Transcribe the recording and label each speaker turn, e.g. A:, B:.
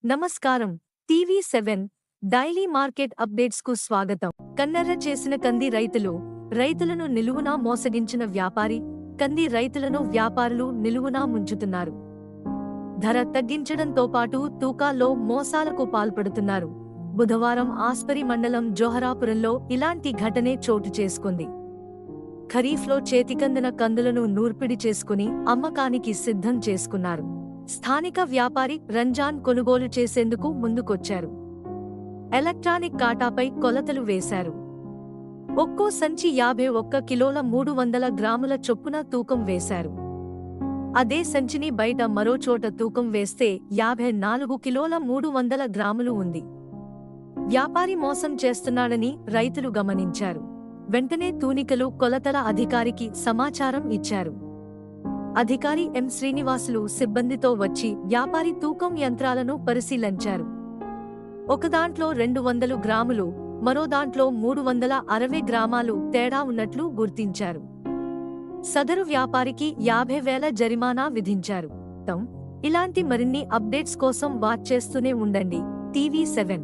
A: నమస్కారం. టీవీ7 daily market updates కు స్వాగతం. కన్నెర్ర చేసిన కంది రైతులను నిలువునా మోసగించిన వ్యాపారి, కంది రైతులను వ్యాపారులు నిలువునా ముంచుతున్నారు. ధర తగ్గించడంతో పాటు తూకాల్లో మోసాలకు పాల్పడుతున్నారు. బుధవారం ఆస్పరి మండలం జోహరాపురంలో ఇలాంటి ఘటనే చోటు చేసుకుంది. ఖరీఫ్లో చేతికందిన కందులను నూర్పిడి చేసుకుని అమ్మకానికి సిద్ధం చేసుకున్నారు. స్థానిక వ్యాపారి రంజాన్ కొనుగోలు చేసేందుకు ముందుకొచ్చారు. ఎలక్ట్రానిక్ కాటాపై కొలతలు వేశారు. ఒక్కో సంచి 51 కిలోల 300 గ్రాముల చొప్పున తూకం వేశారు. అదే సంచిని బయట మరో చోట తూకం వేస్తే 54 కిలోల 300 గ్రాములు ఉంది. వ్యాపారి మోసం చేస్తున్నాడని రైతులు గమనించారు. వెంటనే తూనికలు కొలతల అధికారికి సమాచారం ఇచ్చారు. అధికారి ఎం శ్రీనివాసులు సిబ్బందితో వచ్చి వ్యాపారి తూకం యంత్రాలను పరిశీలించారు. ఒకదాంట్లో 200 గ్రాములు, మరో దాంట్లో 360 గ్రామాలు తేడా ఉన్నట్లు గుర్తించారు. సదరు వ్యాపారికి 50,000 జరిమానా విధించారు. ఇలాంటి మరిన్ని అప్డేట్స్ కోసం వాచ్ చేస్తూనే ఉండండి టీవీ7.